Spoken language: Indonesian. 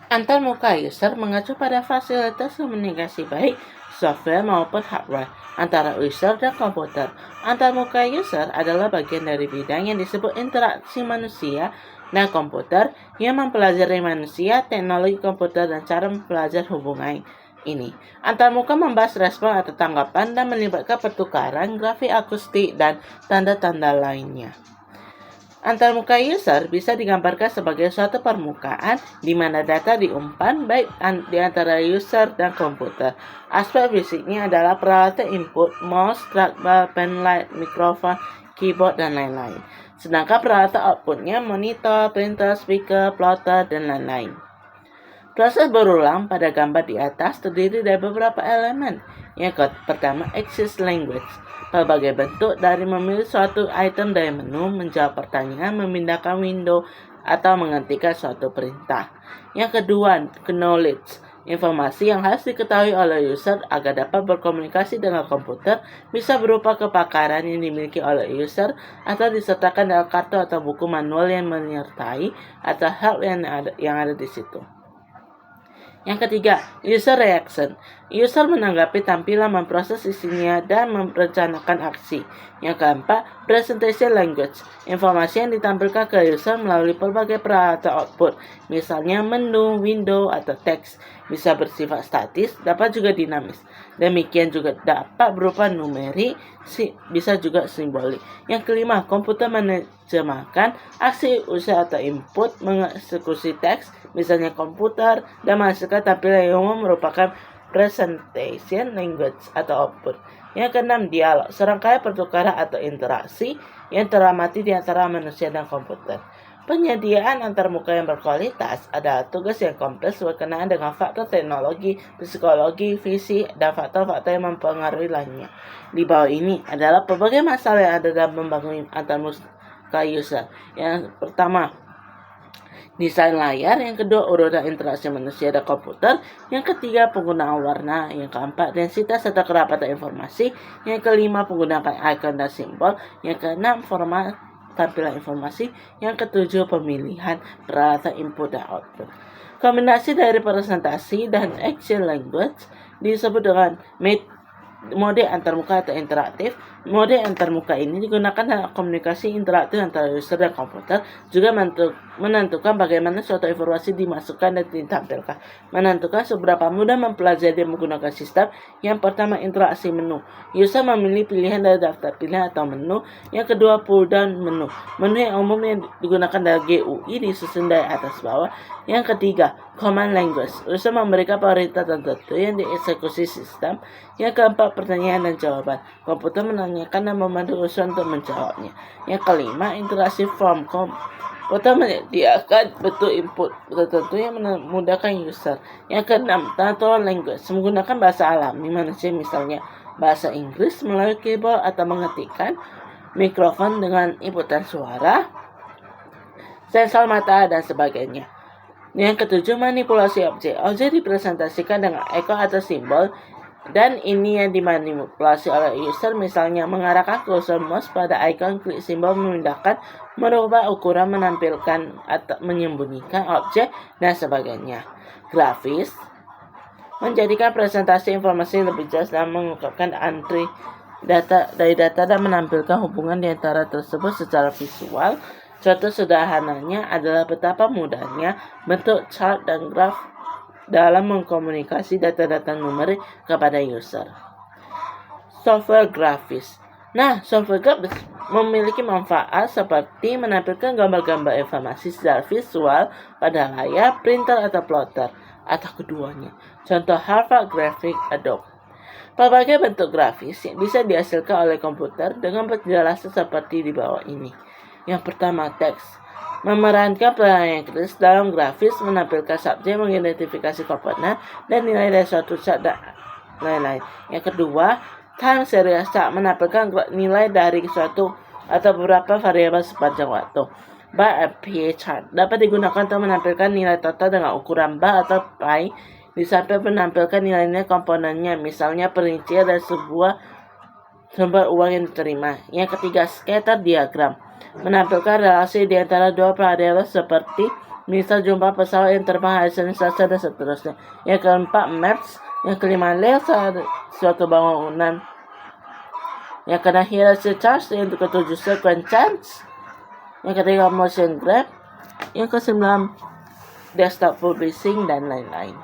Antarmuka user mengacu pada fasilitas komunikasi baik software maupun hardware antara user dan komputer. Antarmuka user adalah bagian dari bidang yang disebut interaksi manusia dan komputer yang mempelajari manusia, teknologi komputer, dan cara mempelajari hubungan ini. Antarmuka membahas respon atau tanggapan dan melibatkan pertukaran grafik akustik dan tanda-tanda lainnya. Antarmuka user bisa digambarkan sebagai suatu permukaan di mana data diumpan baik di antara user dan komputer. Aspek fisiknya adalah peralatan input, mouse, trackball, penlight, mikrofon, keyboard, dan lain-lain. Sedangkan peralatan outputnya monitor, printer, speaker, plotter, dan lain-lain. Proses berulang pada gambar di atas terdiri dari beberapa elemen. Yang pertama, access language. Berbagai bentuk dari memilih suatu item dari menu, menjawab pertanyaan, memindahkan window, atau menghentikan suatu perintah. Yang kedua, knowledge. Informasi yang harus diketahui oleh user agar dapat berkomunikasi dengan komputer bisa berupa kepakaran yang dimiliki oleh user atau disertakan dalam kartu atau buku manual yang menyertai atau help yang ada di situ. Yang ketiga, user reaction. User menanggapi tampilan, memproses isinya, dan merencanakan aksi. Yang keempat, presentation language. Informasi yang ditampilkan ke user melalui berbagai peralatan output, misalnya menu, window, atau teks. Bisa bersifat statis, dapat juga dinamis. Demikian juga dapat berupa numerik, bisa juga simbolik. Yang kelima, komputer menerjemahkan aksi user atau input, mengeksekusi teks, misalnya komputer, dan menghasilkan tampilan yang umum merupakan presentation language atau output. Yang keenam, dialog, serangkaian pertukaran atau interaksi yang teramati di antara manusia dan komputer. Penyediaan antarmuka yang berkualitas adalah tugas yang kompleks berkenaan dengan faktor teknologi, psikologi, fisik, dan faktor-faktor yang mempengaruhi lainnya. Di bawah ini adalah berbagai masalah yang ada dalam membangun antarmuka user. Yang pertama, desain layar. Yang kedua, urutan interaksi manusia dan komputer. Yang ketiga, penggunaan warna. Yang keempat, densitas serta kerapatan informasi. Yang kelima, penggunaan icon dan simbol. Yang keenam, format tampilan informasi. Yang ketujuh, pemilihan peralatan input dan output. Kombinasi dari presentasi dan action language disebut dengan mode antarmuka atau interaktif. Mode antarmuka ini digunakan dalam komunikasi interaktif antara user dan komputer, juga menentukan bagaimana suatu informasi dimasukkan dan ditampilkan, menentukan seberapa mudah mempelajari dan menggunakan sistem. Yang pertama, interaksi menu. User memilih pilihan dari daftar pilihan atau menu. Yang kedua, pull down menu. Menu yang umum yang digunakan dalam GUI disusun dari atas bawah. Yang ketiga, command language. User memberikan perintah tertentu yang dieksekusi sistem. Yang keempat, pertanyaan dan jawaban. Komputer menanyakan dan membantu user untuk menjawabnya. Yang kelima, interaksi form. Komputer menyediakan bentuk input tertentu yang memudahkan user. Yang keenam, natural language. Menggunakan bahasa alami manusia, misalnya bahasa Inggris melalui keyboard atau mengetikkan, mikrofon dengan inputan suara, sensor mata, dan sebagainya. Yang ketujuh, manipulasi objek. Objek dipresentasikan dengan ikon atau simbol, dan ini yang dimanipulasi oleh user, misalnya mengarahkan kursor mouse pada ikon, klik simbol, memindahkan, merubah ukuran, menampilkan atau menyembunyikan objek, dan sebagainya. Grafis menjadikan presentasi informasi lebih jelas dan mengungkapkan dari data dan menampilkan hubungan di antara tersebut secara visual. Contoh sederhananya adalah betapa mudahnya bentuk chart dan graf dalam mengkomunikasi data-data numerik kepada user. Software grafis. Software grafis memiliki manfaat seperti menampilkan gambar-gambar informasi secara visual pada layar, printer, atau plotter, atau keduanya. Contoh Harvard Graphic Adobe. Berbagai bentuk grafis yang bisa dihasilkan oleh komputer dengan penjelasan seperti di bawah ini. Yang pertama, teks. Memerankan peranan yang kritis dalam grafis, menampilkan subjek, mengidentifikasi komponen, dan nilai dari suatu chart dan lain-lain. Yang kedua, time series chart. Menampilkan nilai dari suatu atau beberapa variabel sepanjang waktu. Bar and chart dapat digunakan untuk menampilkan nilai total dengan ukuran bar atau pie. Di samping menampilkan nilai-nilai komponennya, misalnya perincian dari sebuah sumber uang yang diterima. Yang ketiga, scatter diagram. Menampilkan relasi di antara dua variabel seperti bisa jumpa pesawat yang terbang hari Senin, Selasa, dan seterusnya. Yang keempat, maps. Yang kelima, layout suatu bangunan. Yang keenam, hierarchy charts. Yang ketujuh, sequence charts. Yang ketiga, motion graph. Yang kesembilan, desktop publishing, dan lain-lain.